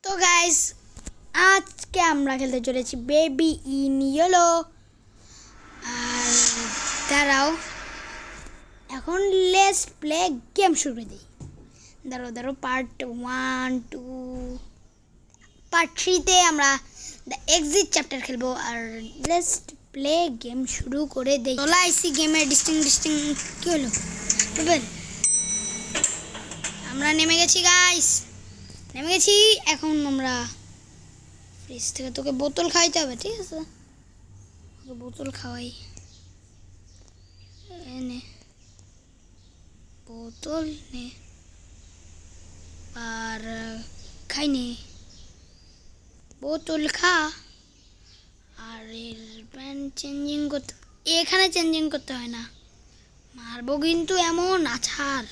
তো গাইস আজকে আমরা খেলতে চলেছি বেবি ইন ইয়েলো। আর দাঁড়াও, এখন লেটস প্লে গেম শুরু করে দিই। দাঁড়াও পার্ট 1 2 পার্ট 3-তে আমরা দ্য এক্সিট চ্যাপ্টার খেলবো। আর লেটস প্লে গেম শুরু করে দেই। চলে আইসি গেমের ডিস্টিং কি হলো বুঝবেন। আমরা নেমে গেছি গাইস, নেমে গেছি। এখন আমরা ফ্রিজ থেকে তোকে বোতল খাইতে হবে, ঠিক আছে? তোকে বোতল খাওয়াই, নে বোতল নে। আর খাই নে, বোতল খা। আর এর প্যান্ট চেঞ্জিং করতে, এখানে চেঞ্জিং করতে হয় না। মারবো কিন্তু এমন আছাড়।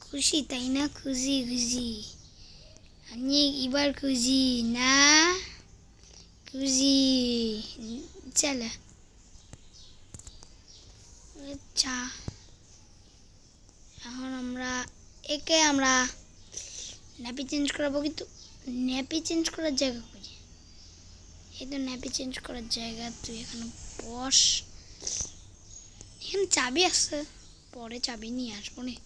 খুশি তাই না? খুশি খুশি আমি এবার খুশি না, খুশি। চলো আচ্ছা, এখন আমরা ন্যাপি চেঞ্জ করাবো, কিন্তু ন্যাপি চেঞ্জ করার জায়গা খুঁজি। এই তো ন্যাপি চেঞ্জ করার জায়গা, তুই এখানে বস। এখানে চাবি আছে, পরে চাবি নিয়ে আসবো নে।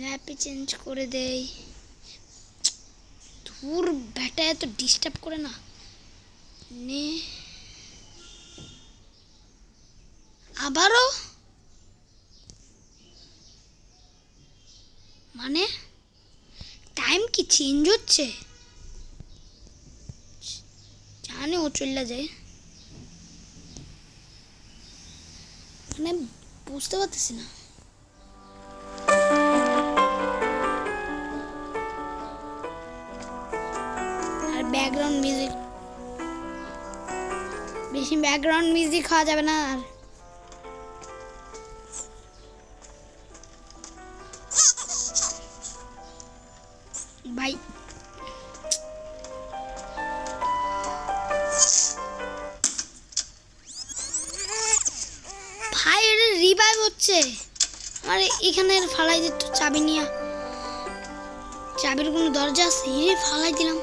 ন্যাপি চেঞ্জ করে দেই। ধুর ব্যাটা এত ডিস্টার্ব করে না। নে আবারও, মানে টাইম কি চেঞ্জ হচ্ছে? জানে ও চলে যায়, মানে বুঝতে পারতেছি না। আর ব্যাকগ্রাউন্ড মিউজিক, বেশি ব্যাকগ্রাউন্ড মিউজিক খাওয়া যাবে না। আর ভাই ভাই এটা রিভাইভ হচ্ছে। আর এখানে ফালাই দিত চাবি নিয়ে, চাবির কোনো দরজা আছে? ফালাই দিলাম।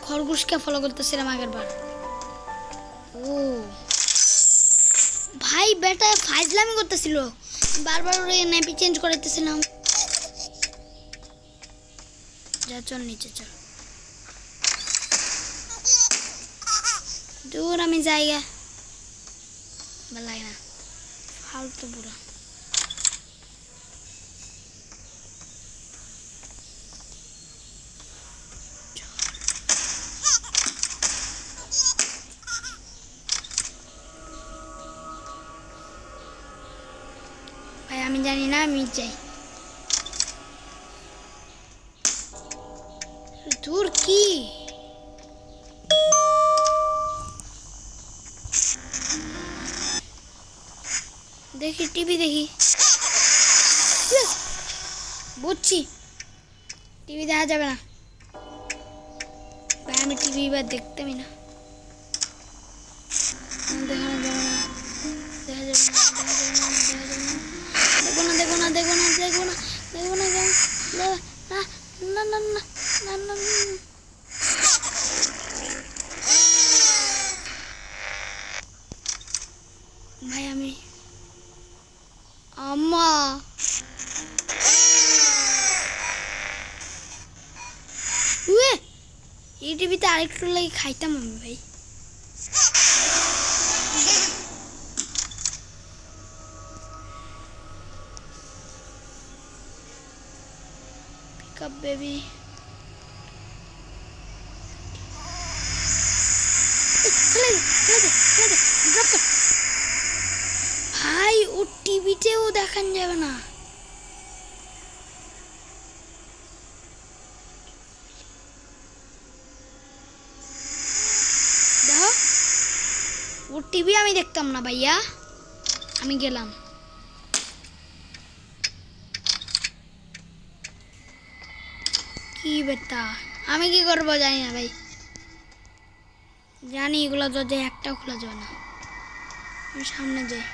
খরগোশকে ফলো করতেছিলাম আগের বার। ও ভাই বেটা ফাইজলামি করতেছিল, বারবার ওরে ন্যাপি চেঞ্জ করাইতেছিলাম। যা চল নিচে চল, দূর আমি জায়গা বেলায় না, ফালতু বুড়া। ভাই আমি জানি না, আমি যাই। দূর কি দেখি, টিভি দেখি। বুঝছি টিভি দেখা যাবে না ভাই, আমি টিভি এবার দেখতামই না। দেখানো যাবে না, দেখা যাবে না, দেখবো না, দেখবো না, দেখবো না, দেখবো না, দেখবো না, না না না না না। ভাই আমি আম্মা এই টিভিতে আরেকটু লাগে খাইতাম আমি ভাই। পিক আপ বেবি, ভাই ও টিভিতেও দেখান যাবে না। দেখো ওর টিভি আমি দেখতাম না ভাইয়া, আমি গেলাম। কি বেটা আমি কি করবো জানি না ভাই, জানি এগুলো দরজা একটাও খোলা যাবে না। আমি সামনে যাই।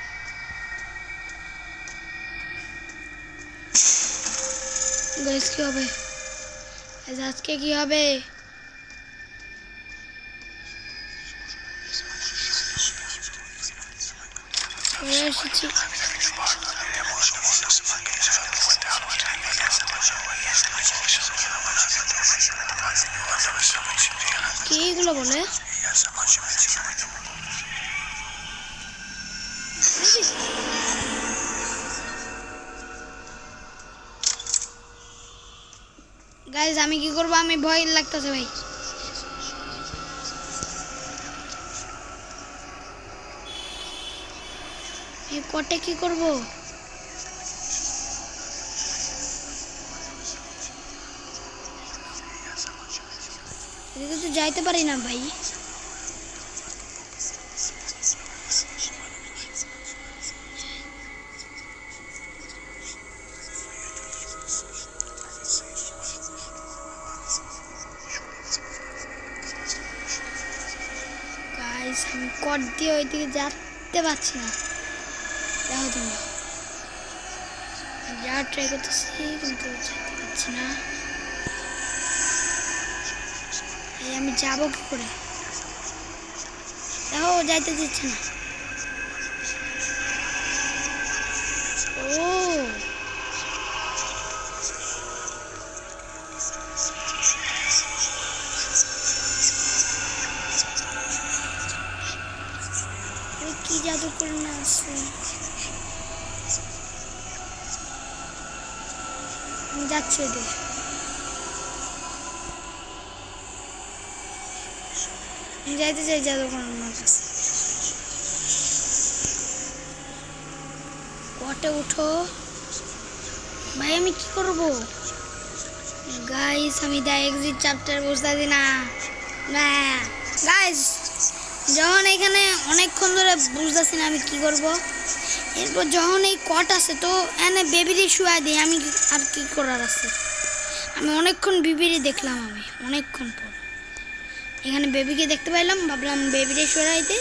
গাইস কি হবে আজকে কি হবে চলে এসেছি কি এগুলো বলে গাইস আমি কি করব আমি ভয় লাগতেছে ভাই এই কোটে কি করব এদিকে তো যাইতে পারি না ভাই গাইস আমি কোট দিয়ে ওইদিকে যেতে পারছি না দেখো তুমি যা ট্রাই করতেছি কিন্তু যেতে পারছি না আমি যাবো কি করে দেখো যাইতে দিচ্ছে না ও কি জাদু করে না আছে যাচ্ছে ওদের যাইতে চাই জাদু করানোর কাছে কোটে উঠো ভাই আমি কি করব গাইস আমি দা এক্সিট চ্যাপ্টার বুঝতেছি না না গাইস যখন এখানে অনেকক্ষণ ধরে বুঝতেছি না আমি কি করব এরপর যখন এই কট আছে তো এনে বেবিরে শুয়া দিই আমি আর কি করার আছে আমি অনেকক্ষণ বেবিরে দেখলাম আমি অনেকক্ষণ পর এখানে বেবিকে দেখতে পাইলাম ভাবলাম বেবিরে শুয়াই দে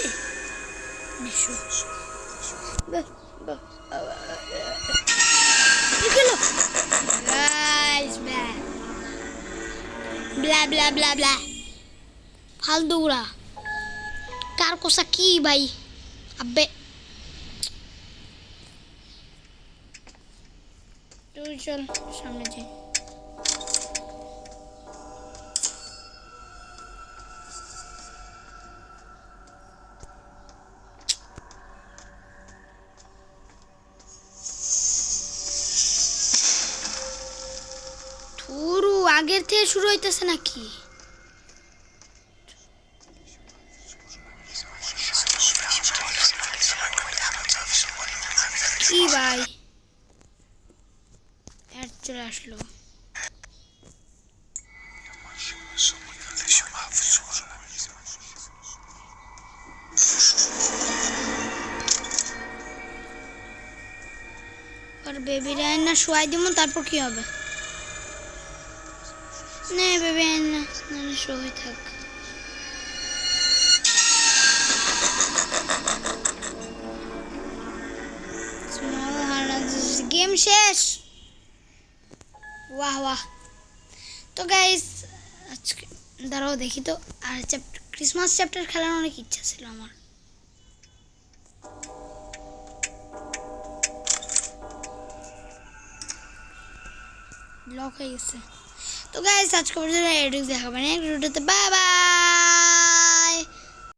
গাইস ব্লা ব্লা ব্লা ব্লা ফালতুরা কার কোসা কি ভাই আব্বে তুই চল সামনে যাই থুরু আগের থেকে শুরু হইতেছে নাকি কি ভাই অ্যাড চলে আসলো আর বেবি রায়না শুয়াই দিব তারপর কি হবে না বেবি রায়না না শুয়ে থাক গেম শেষ वाह वाह तो गाइस আজকে দাঁড়াও দেখি তো আর ক্রিসমাস চ্যাপ্টার খেলার অনেক ইচ্ছা ছিল আমার লক হয়ে গেছে তো গাইস আজকে পর্যন্ত এডিট দেখাবেন নেক্সট ভিডিওতে বাই বাই